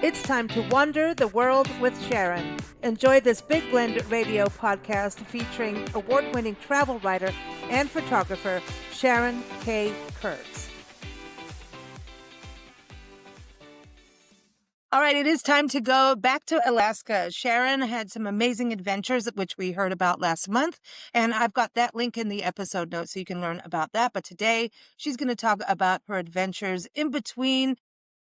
It's time to wander the world with Sharon. Enjoy this Big Blend radio podcast featuring award-winning travel writer and photographer Sharon K. Kurtz. All right, it is time to go back to Alaska. Sharon had some amazing adventures, which we heard about last month, and I've got that link in the episode notes so you can learn about that. But today, she's going to talk about her adventures in between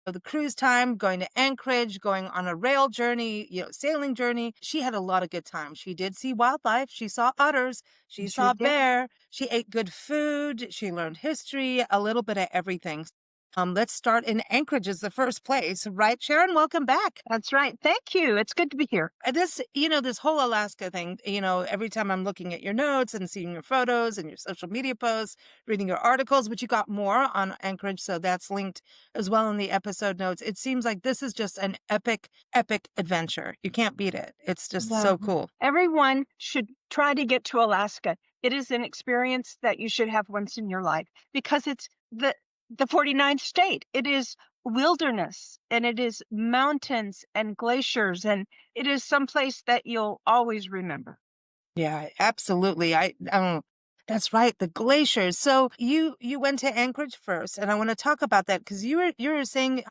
the cruise time, going to Anchorage, going on a rail journey, sailing journey. She had a lot of good times. She did see wildlife. She saw otters. She saw bear. She ate good food. She learned history, a little bit of everything. Let's start in Anchorage as the first place, right? Sharon, welcome back. That's right. Thank you. It's good to be here. This whole Alaska thing, every time I'm looking at your notes and seeing your photos and your social media posts, reading your articles, which you got more on Anchorage, so that's linked as well in the episode notes. It seems like this is just an epic, epic adventure. You can't beat it. It's just so cool. Everyone should try to get to Alaska. It is an experience that you should have once in your life because it's the 49th state. It is wilderness and it is mountains and glaciers, and it is someplace that you'll always remember. Yeah, absolutely. That's right, the glaciers. So you went to Anchorage first, and I want to talk about that because you were saying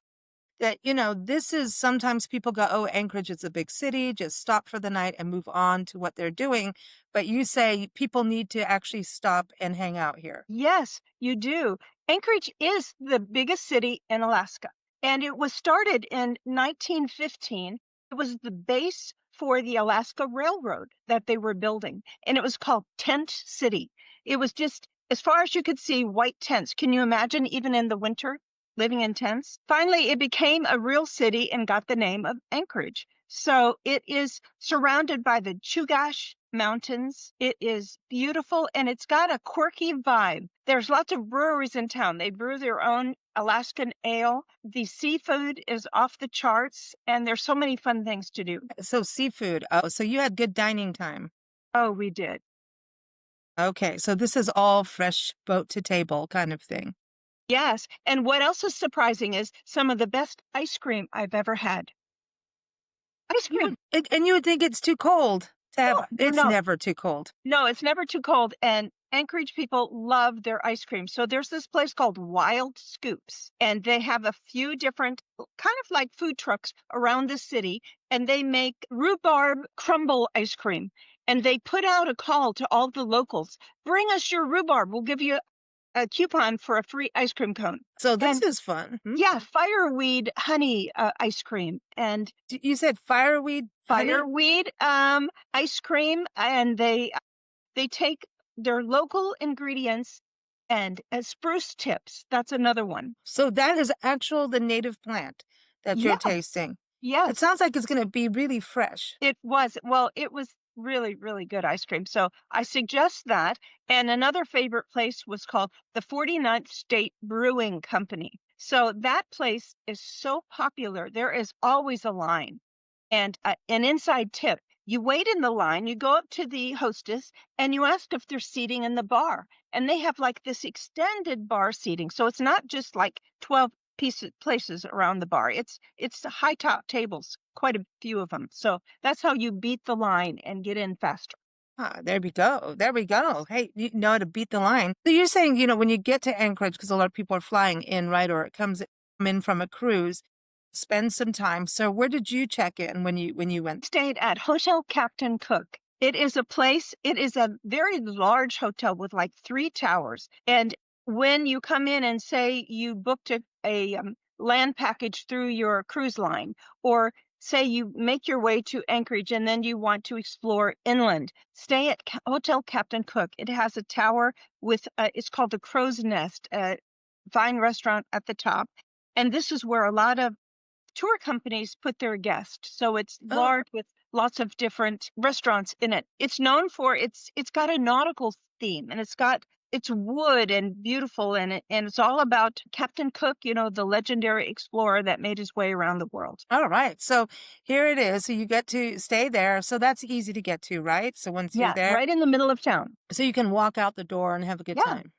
that, this is sometimes people go, oh, Anchorage is a big city, just stop for the night and move on to what they're doing. But you say people need to actually stop and hang out here. Yes, you do. Anchorage is the biggest city in Alaska, and it was started in 1915. It was the base for the Alaska Railroad that they were building, and it was called Tent City. It was just, as far as you could see, white tents. Can you imagine, even in the winter, living in tents? Finally, it became a real city and got the name of Anchorage. So it is surrounded by the Chugach Mountains. It is beautiful, and it's got a quirky vibe. There's lots of breweries in town. They brew their own Alaskan ale. The seafood is off the charts, and there's so many fun things to do. So seafood. Oh, so you had good dining time. Oh, we did. Okay, so this is all fresh boat to table kind of thing. Yes, and what else is surprising is some of the best ice cream I've ever had. Ice cream. And you would think it's too cold to have. It's never too cold. No, it's never too cold. And Anchorage people love their ice cream. So there's this place called Wild Scoops, and they have a few different kind of like food trucks around the city, and they make rhubarb crumble ice cream. And they put out a call to all the locals, bring us your rhubarb. We'll give you a coupon for a free ice cream cone. So this is fun. Yeah, fireweed honey ice cream. And you said fireweed ice cream, and they take their local ingredients and spruce tips. That's another one. So that is the native plant that you're tasting. Yes. It sounds like it's going to be really fresh. It was. Well, it was really, really good ice cream. So I suggest that. And another favorite place was called the 49th State Brewing Company. So that place is so popular. There is always a line. And an inside tip, you wait in the line, you go up to the hostess and you ask if there's seating in the bar. And they have like this extended bar seating. So it's not just like 12 places around the bar. It's high top tables, quite a few of them. So that's how you beat the line and get in faster. There we go. There we go. Hey, you know how to beat the line. So you're saying, when you get to Anchorage, because a lot of people are flying in, right? Or it comes in from a cruise, spend some time. So where did you check in when you went? Stayed at Hotel Captain Cook. It is a very large hotel with like 3 towers. And when you come in and say you booked a land package through your cruise line, or say you make your way to Anchorage and then you want to explore inland, stay at Hotel Captain Cook. It has a tower with, it's called the Crow's Nest, a fine restaurant at the top. And this is where a lot of tour companies put their guests. So it's large with lots of different restaurants in it. It's known for, it's got a nautical theme, and it's wood and beautiful, and it's all about Captain Cook, the legendary explorer that made his way around the world. All right. So here it is. So you get to stay there. So that's easy to get to, right? So once you're there. Right in the middle of town. So you can walk out the door and have a good time.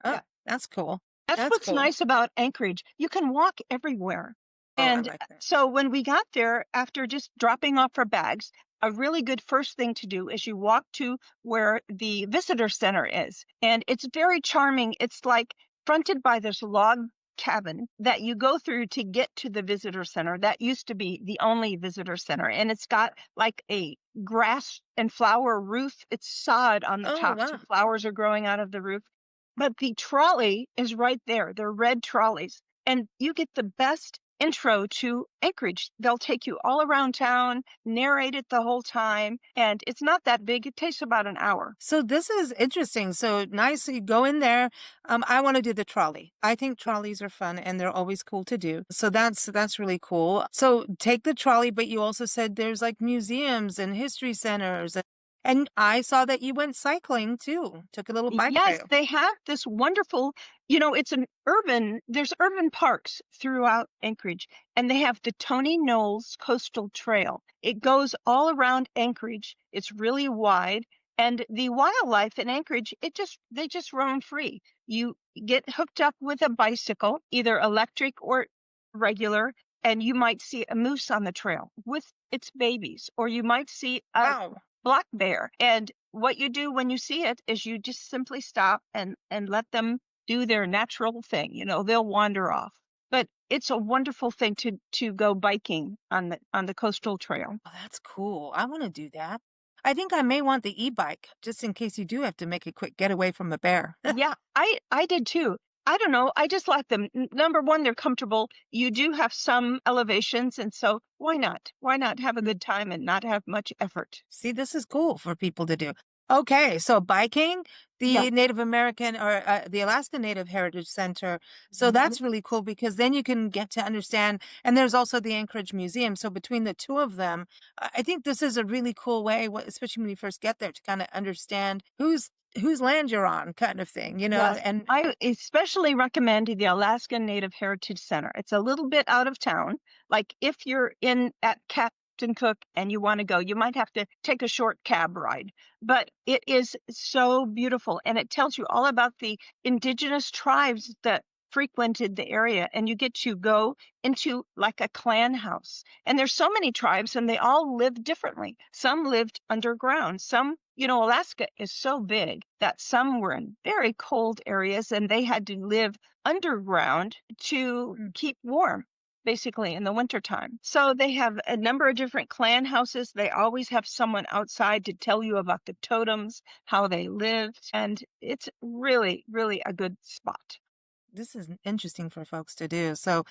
Oh, yeah. That's cool. That's what's cool. Nice about Anchorage. You can walk everywhere. Oh, I And like that. so when we got there, after just dropping off our bags, a really good first thing to do is you walk to where the visitor center is. And it's very charming. It's like fronted by this log cabin that you go through to get to the visitor center. That used to be the only visitor center. And it's got like a grass and flower roof. It's sod on the Oh, top, so wow. flowers are growing out of the roof. But the trolley is right there. They're red trolleys. And you get the best intro to Anchorage. They'll take you all around town, narrate it the whole time, and it's not that big. It takes about an hour. So this is interesting. So nice. You go in there. I want to do the trolley. I think trolleys are fun and they're always cool to do. So that's really cool. So take the trolley, but you also said there's like museums and history centers. And I saw that you went cycling too. Took a little bike Yes, trail. they have this wonderful, there's urban parks throughout Anchorage, and they have the Tony Knowles Coastal Trail. It goes all around Anchorage. It's really wide, and the wildlife in Anchorage, they just roam free. You get hooked up with a bicycle, either electric or regular, and you might see a moose on the trail with its babies, or you might see a Wow. black bear. And what you do when you see it is you just simply stop and let them do their natural thing. They'll wander off. But it's a wonderful thing to go biking on the coastal trail. Oh, that's cool. I want to do that. I think I may want the e-bike just in case you do have to make a quick getaway from the bear. Yeah, I did too. I don't know. I just like them. Number one, they're comfortable. You do have some elevations, and so why not? Why not have a good time and not have much effort? See, this is cool for people to do. Okay, so biking, Yeah. the Native American or the Alaska Native Heritage Center. So Mhm. that's really cool because then you can get to understand. And there's also the Anchorage Museum. So between the two of them, I think this is a really cool way, especially when you first get there, to kind of understand whose land you're on, kind of thing, Yes, and I especially recommend the Alaska Native Heritage Center. It's a little bit out of town. Like if you're in at Captain Cook and you want to go, you might have to take a short cab ride. But it is so beautiful, and it tells you all about the indigenous tribes that frequented the area, and you get to go into like a clan house. And there's so many tribes and they all live differently. Some lived underground. Alaska is so big that some were in very cold areas and they had to live underground to mm, keep warm, basically in the wintertime. So they have a number of different clan houses. They always have someone outside to tell you about the totems, how they lived, and it's really, really a good spot. this is interesting for folks to do. So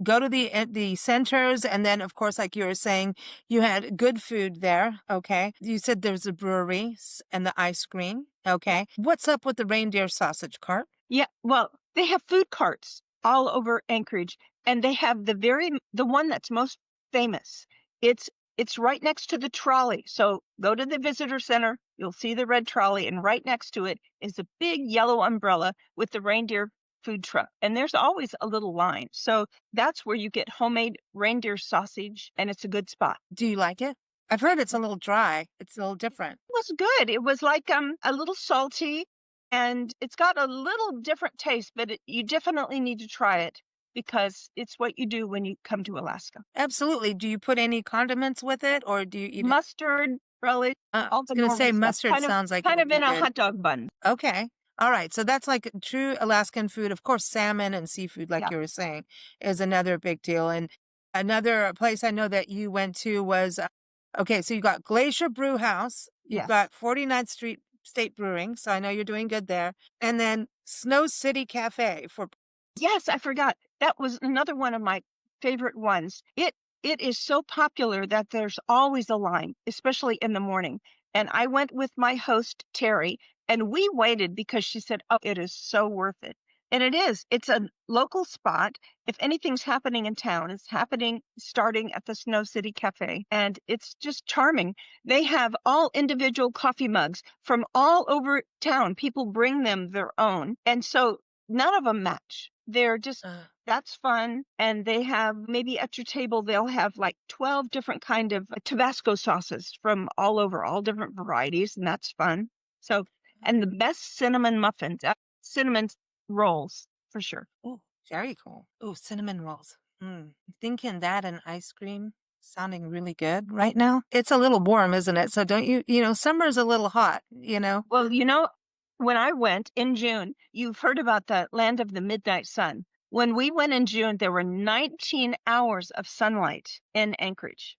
go to the centers, and then of course, like you were saying, you had good food there. Okay, you said there's a brewery and the ice cream. Okay, what's up with the reindeer sausage cart? Yeah, well, they have food carts all over Anchorage, and they have the one that's most famous. It's right next to the trolley. So go to the visitor center, you'll see the red trolley, and right next to it is a big yellow umbrella with the reindeer food truck. And there's always a little line. So that's where you get homemade reindeer sausage, and it's a good spot. Do you like it? I've heard it's a little dry. It's a little different. Was good. It was like a little salty, and it's got a little different taste, but you definitely need to try it because it's what you do when you come to Alaska. Absolutely. Do you put any condiments with it, or do you eat it? Mustard, relish, I all was the gonna normal say stuff. mustard sounds like it Kind would of be in a good. hot dog bun. Okay. All right. So that's like true Alaskan food. Of course, salmon and seafood, like Yeah. you were saying, is another big deal. And another place I know that you went to was okay, so you got Glacier Brew House, you've Yes. got 49th Street State Brewing, so I know you're doing good there. And then Snow City Cafe for Yes, I forgot. That was another one of my favorite ones. It is so popular that there's always a line, especially in the morning. And I went with my host, Terry, and we waited because she said, "Oh, it is so worth it." And it is. It's a local spot. If anything's happening in town, it's happening starting at the Snow City Cafe, and it's just charming. They have all individual coffee mugs from all over town. People bring them their own. And so none of them match. They're just uh, that's fun. And they have maybe at your table they'll have like 12 different kind of Tabasco sauces from all over, all different varieties, and that's fun. So, and the best cinnamon muffins, cinnamon rolls for sure. oh, very cool. Oh, cinnamon rolls. Thinking that and ice cream sounding really good right now. It's a little warm, isn't it? So don't summer's a little hot. Well, when I went in June, you've heard about the land of the midnight sun. When we went in June, there were 19 hours of sunlight in Anchorage.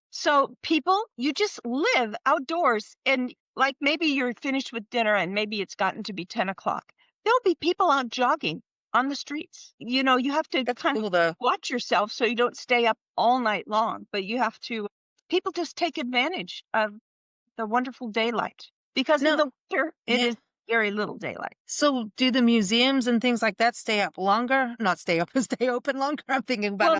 So people, you just live outdoors and like maybe you're finished with dinner and maybe it's gotten to be 10 o'clock. There'll be people out jogging on the streets. You have to That's kind of cool though. watch yourself so you don't stay up all night long, but people just take advantage of the wonderful daylight because in No, the winter it yeah. is very little daylight. So do the museums and things like that stay up longer? Not stay up, stay open longer. I'm thinking about Well,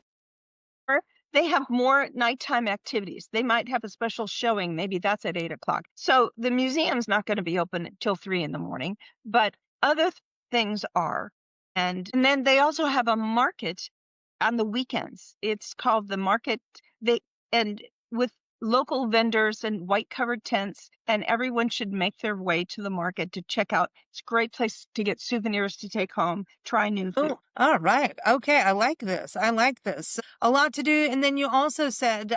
or they have more nighttime activities. They might have a special showing. Maybe that's at 8 o'clock. So the museum's not going to be open until 3 in the morning, but other things are. And then they also have a market on the weekends. It's called the market. They and with local vendors and white covered tents, and everyone should make their way to the market to check out. It's a great place to get souvenirs to take home, try new food. Oh, all right. Okay, I like this. I like this. A lot to do. And then you also said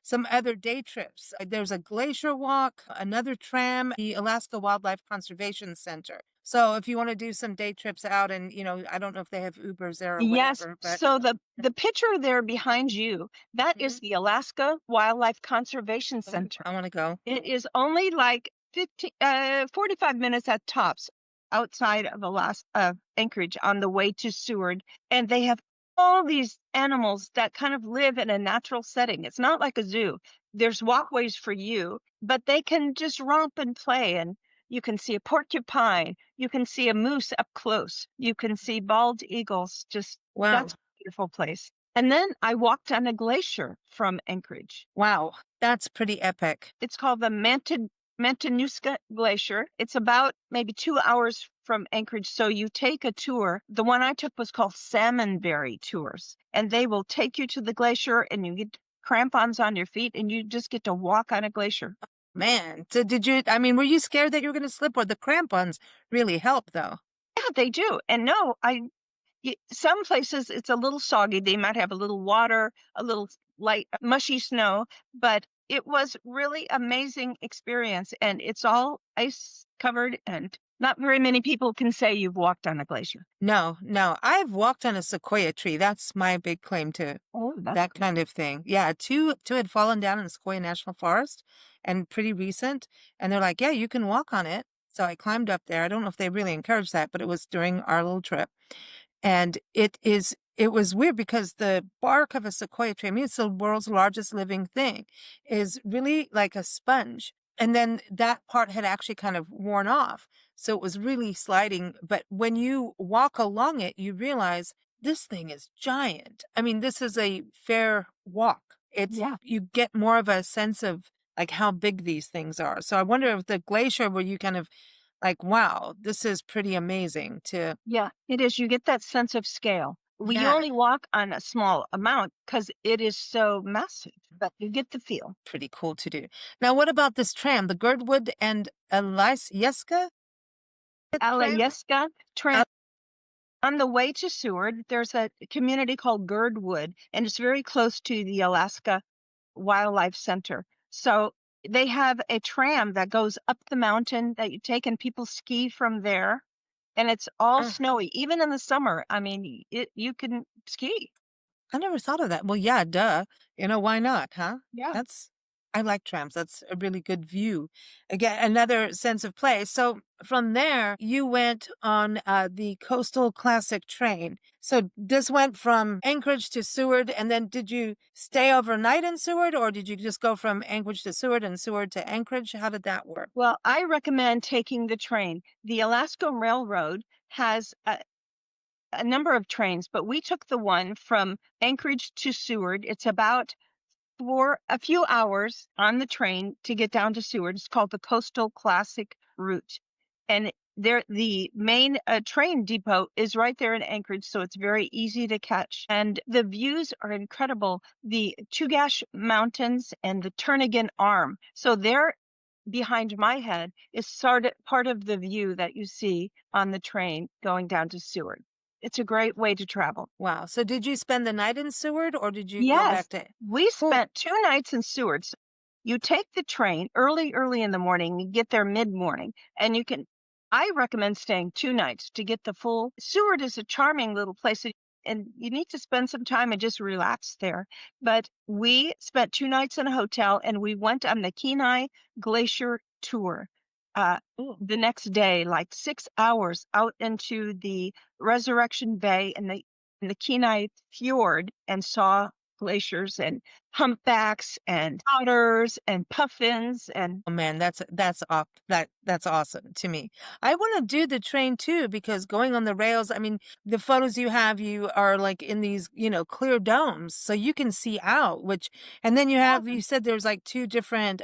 some other day trips. There's a glacier walk, another tram, the Alaska Wildlife Conservation Center. So if you want to do some day trips out and, I don't know if they have Ubers there or Yes. whatever, but So the picture there behind you, that is Mhm. the Alaska Wildlife Conservation Ooh, Center. I want to go. It is only like 45 minutes at tops outside of Anchorage on the way to Seward. And they have all these animals that kind of live in a natural setting. It's not like a zoo. There's walkways for you, but they can just romp and play. And you can see a porcupine. You can see a moose up close. You can see bald eagles. Wow. That's a beautiful place. And then I walked on a glacier from Anchorage. Wow. That's pretty epic. It's called the Matanuska Glacier. It's about maybe 2 hours from Anchorage. So you take a tour. The one I took was called Salmonberry Tours, and they will take you to the glacier and you get crampons on your feet and you just get to walk on a glacier. Man, so were you scared that you were going to slip or the crampons really help though? Yeah, they do. And no, some places it's a little soggy. They might have a little water, a little light, mushy snow, but it was really amazing experience. And it's all ice covered, and not very many people can say you've walked on a glacier. No, no. I've walked on a sequoia tree. That's my big claim to Oh, that's that kind of thing. Yeah, two had fallen down in the Sequoia National Forest and pretty recent. And they're like, yeah, you can walk on it. So I climbed up there. I don't know if they really encouraged that, but it was during our little trip. And it was weird because the bark of a sequoia tree, I mean, it's the world's largest living thing, is really like a sponge. And then that part had actually kind of worn off. So it was really sliding. But when you walk along it, you realize this thing is giant. I mean, this is a fair walk. yeah, You get more of a sense of like how big these things are. So I wonder if the glacier where you kind of like, wow, this is pretty amazing to, yeah, it is. You get that sense of scale. We yeah, only walk on a small amount because it is so massive, but you get the feel. pretty cool to do. Now, what about this tram, the Girdwood and Alyeska tram? Alayeska Uh, Tram. On the way to Seward, there's a community called Girdwood, and it's very close to the Alaska Wildlife Center. So they have a tram that goes up the mountain that you take, and people ski from there. And it's all uh, snowy, even in the summer. I mean, you can ski. I never thought of that. Well, yeah, duh. Why not, huh? Yeah. That's, I like trams. That's a really good view. Again, another sense of place. So from there, you went on the Coastal Classic train. So this went from Anchorage to Seward. And then did you stay overnight in Seward or did you just go from Anchorage to Seward and Seward to Anchorage? How did that work? Well, I recommend taking the train. The Alaska Railroad has a number of trains, but we took the one from Anchorage to Seward. It's about for a few hours on the train to get down to Seward. It's called the Coastal Classic Route. And the main train depot is right there in Anchorage, so it's very easy to catch. And the views are incredible. The Chugach Mountains and the Turnagain Arm. So there behind my head is sort of part of the view that you see on the train going down to Seward. It's a great way to travel. Wow. So did you spend the night in Seward or did you go Yes, back to? we Cool. spent 2 nights in Seward. So you take the train early in the morning, you get there mid-morning, and I recommend staying 2 nights to get the full. Seward is a charming little place, and you need to spend some time and just relax there. But we spent 2 nights in a hotel, and we went on the Kenai Glacier tour. Uh, Ooh. the next day, like 6 hours out into the Resurrection Bay and the Kenai Fjord, and saw glaciers and humpbacks and otters and puffins and Oh man, that's awesome to me. I want to do the train too because going on the rails, I mean, the photos you have, you are like in these, clear domes, so you can see out, which and then you said there's like two different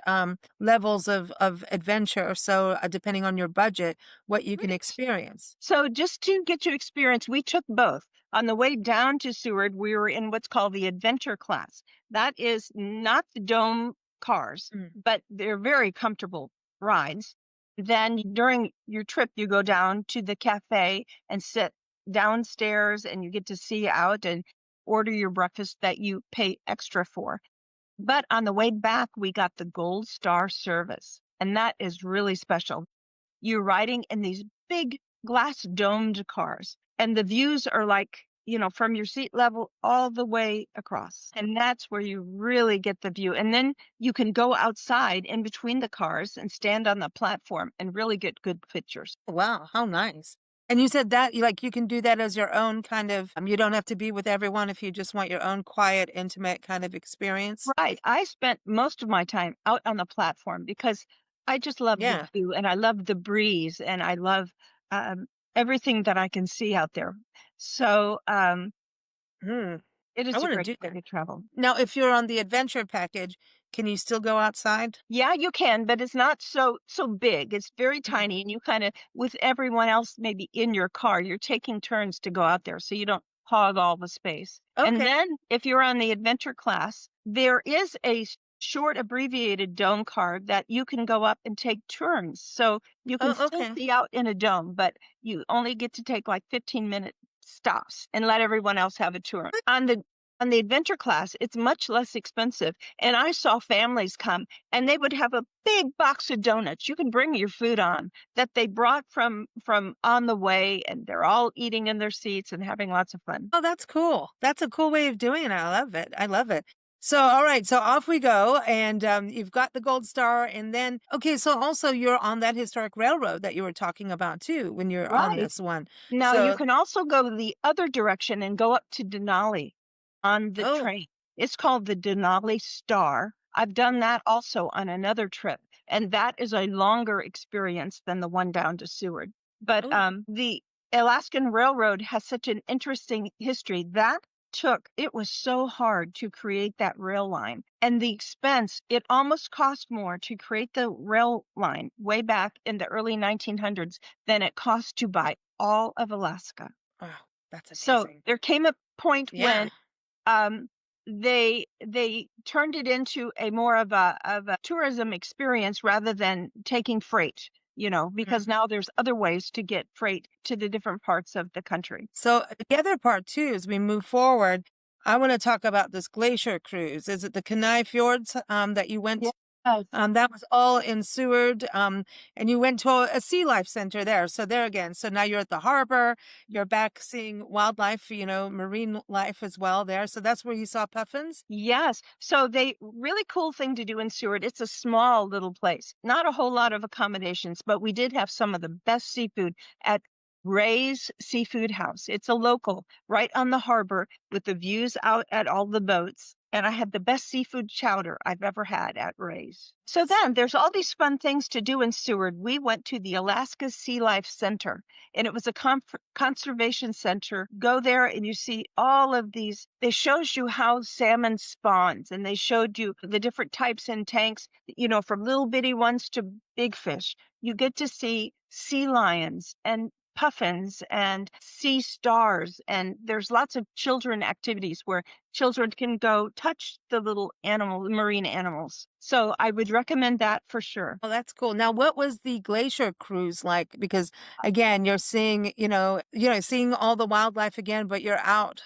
levels of adventure, so depending on your budget, what you can right. experience. So just to get to experience, we took both. On the way down to Seward, we were in what's called the adventure class. That is not the dome cars, Mm. but they're very comfortable rides. Then during your trip, you go down to the cafe and sit downstairs, and you get to see out and order your breakfast that you pay extra for. But on the way back, we got the Gold Star service, and that is really special. You're riding in these big glass domed cars, and the views are like, from your seat level all the way across. And that's where you really get the view. And then you can go outside in between the cars and stand on the platform and really get good pictures. Wow, how nice. And you said that you can do that as your own kind of you don't have to be with everyone if you just want your own quiet, intimate kind of experience. Right. I spent most of my time out on the platform because I just love the Yeah. view and I love the breeze and I love um, everything that I can see out there. So Hmm. it I is a want to great do way that. to travel. Now, if you're on the adventure package, can you still go outside? Yeah, you can, but it's not so big. It's very Mhm. tiny, and you kind of, with everyone else maybe in your car, you're taking turns to go out there so you don't hog all the space. And Okay. then if you're on the adventure class, there is a short abbreviated dome card that you can go up and take turns. So you can Oh, still okay. see out in a dome, but you only get to take like 15-minute stops and let everyone else have a tour. On the adventure class, it's much less expensive. And I saw families come and they would have a big box of donuts. You can bring your food on that they brought from on the way, and they're all eating in their seats and having lots of fun. Oh, that's cool. That's a cool way of doing it. I love it. I love it. So, all right. So off we go. And you've got the Gold Star. And then, okay. So also you're on that historic railroad that you were talking about too when you're on Right. this one. Now you So, can also go the other direction and go up to Denali on the oh, train. It's called the Denali Star. I've done that also on another trip, and that is a longer experience than the one down to Seward. But oh, the Alaskan Railroad has such an interesting history. It was so hard to create that rail line. And the expense, it almost cost more to create the rail line way back in the early 1900s than it cost to buy all of Alaska. wow. That's So amazing. there came a point when Yeah. um, they turned it into a more of a tourism experience rather than taking freight, because Mhm. now there's other ways to get freight to the different parts of the country. So the other part too, as we move forward, I want to talk about this glacier cruise. Is it the Kenai Fjords that you went? Yes. That was all in Seward, and you went to a sea life center there. So there again. So now you're at the harbor. You're back seeing wildlife, marine life as well there. So that's where you saw puffins. Yes. So they really cool thing to do in Seward. It's a small little place. Not a whole lot of accommodations, but we did have some of the best seafood at Ray's Seafood House. It's a local right on the harbor with the views out at all the boats. And I had the best seafood chowder I've ever had at Ray's. So then there's all these fun things to do in Seward. We went to the Alaska Sea Life Center, and it was a conservation center. Go there and you see all of these. They shows you how salmon spawns, and they showed you the different types in tanks, from little bitty ones to big fish. You get to see sea lions and puffins and see stars. And there's lots of children activities where children can go touch the little marine animals. So I would recommend that for sure. Oh, that's cool. Now, what was the glacier cruise like? Because again, you're seeing, seeing all the wildlife again, but you're out.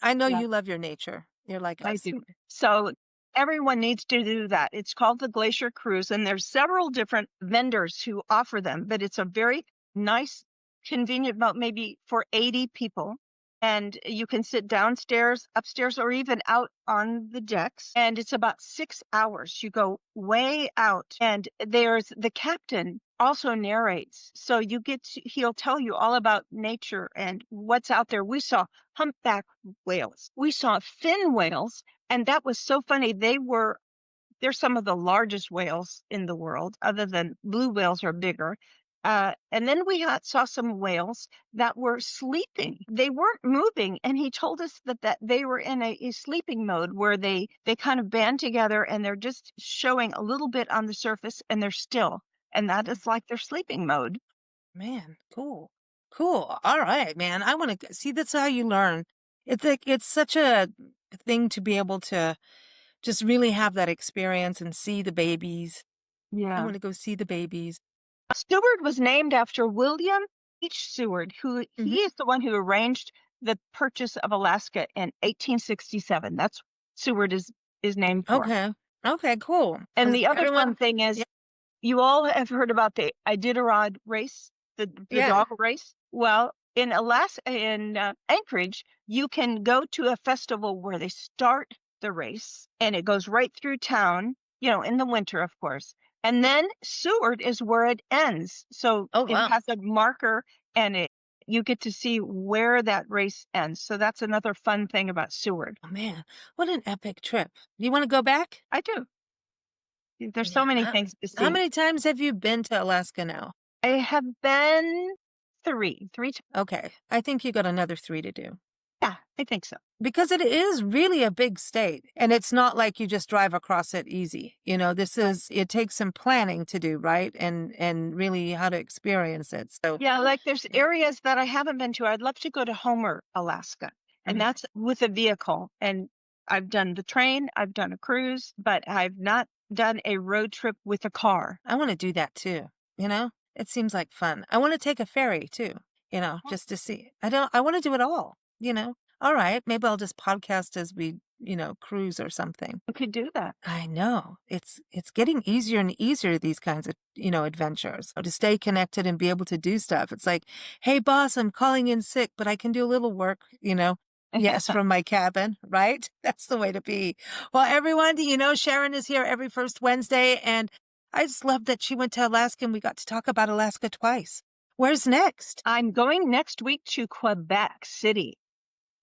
I know Yeah, you love your nature. You're like I us. do. So everyone needs to do that. It's called the Glacier Cruise, and there's several different vendors who offer them, but it's a very nice, convenient boat, maybe for 80 people. And you can sit downstairs, upstairs, or even out on the decks. And it's about 6 hours. You go way out. And there's the captain also narrates. So he'll tell you all about nature and what's out there. We saw humpback whales. We saw fin whales. And that was so funny. They're some of the largest whales in the world, other than blue whales are bigger. And then we saw some whales that were sleeping. They weren't moving. And he told us that they were in a sleeping mode where they kind of band together and they're just showing a little bit on the surface and they're still. And that is like their sleeping mode. Man, cool. Cool. All right, man. I want to see, that's how you learn. It's like, it's such a thing to be able to just really have that experience and see the babies. I Yeah. want to go see the babies. Seward was named after William H. Seward, who he is the one who arranged the purchase of Alaska in 1867. That's Seward is named for. Okay. Okay, cool. And 'Cause the other fun thing yeah, is, you all have heard about the Iditarod race, the yeah. dog race. Well, in Anchorage, you can go to a festival where they start the race, and it goes right through town. In the winter, of course. And then Seward is where it ends. So Oh, it wow. has a marker, and you get to see where that race ends. So that's another fun thing about Seward. Oh, man, what an epic trip. You want to go back? I do. There's so Man, many things to how see. many times have you been to Alaska now? I have been three times. Okay. I think you got another 3 to do. Yeah, I think so. Because it is really a big state, and it's not like you just drive across it easy. It takes some planning to do, right? And really how to experience it. So Yeah, like there's areas that I haven't been to. I'd love to go to Homer, Alaska, and that's with a vehicle. And I've done the train, I've done a cruise, but I've not done a road trip with a car. I want to do that too. It seems like fun. I want to take a ferry too, just to see. I want to do it all. All right, maybe I'll just podcast as we, cruise or something. You could do that. I know. It's getting easier and easier, these kinds of, adventures, to stay connected and be able to do stuff. It's like, hey, boss, I'm calling in sick, but I can do a little work, yes, from my cabin, right? That's the way to be. Well, everyone, Sharon is here every first Wednesday, and I just love that she went to Alaska and we got to talk about Alaska twice. Where's next? I'm going next week to Quebec City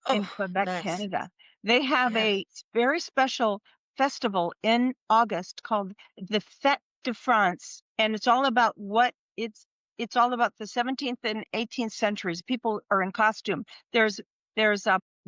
in Quebec, nice. Canada. They have a very special festival in August called the Fête de France, and it's all about it's all about the 17th and 18th centuries. People are in costume. There's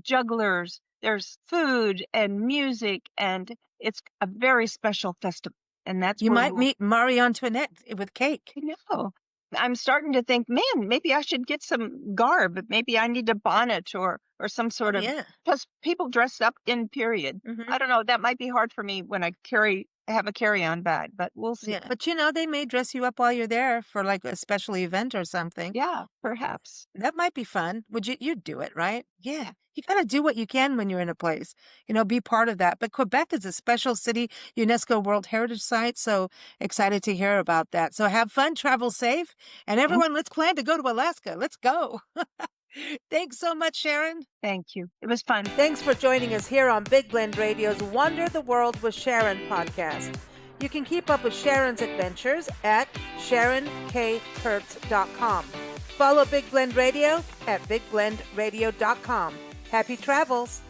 jugglers, there's food and music, and it's a very special festival. And that's you might meet Marie Antoinette with cake. I know. I'm starting to think, man, maybe I should get some garb. Maybe I need a bonnet or some sort of, because people dress up in period. I don't know. That might be hard for me when I have a carry-on bag, but we'll see. Yeah, but they may dress you up while you're there for like a special event or something. Yeah, perhaps. That might be fun. You'd do it, right? Yeah. You got to do what you can when you're in a place, be part of that. But Quebec is a special city, UNESCO World Heritage Site. So excited to hear about that. So have fun, travel safe. And everyone, let's plan to go to Alaska. Let's go. Thanks so much, Sharon. Thank you. It was fun. Thanks for joining us here on Big Blend Radio's Wonder the World with Sharon podcast. You can keep up with Sharon's adventures at SharonKKurtz.com. Follow Big Blend Radio at BigBlendRadio.com. Happy travels!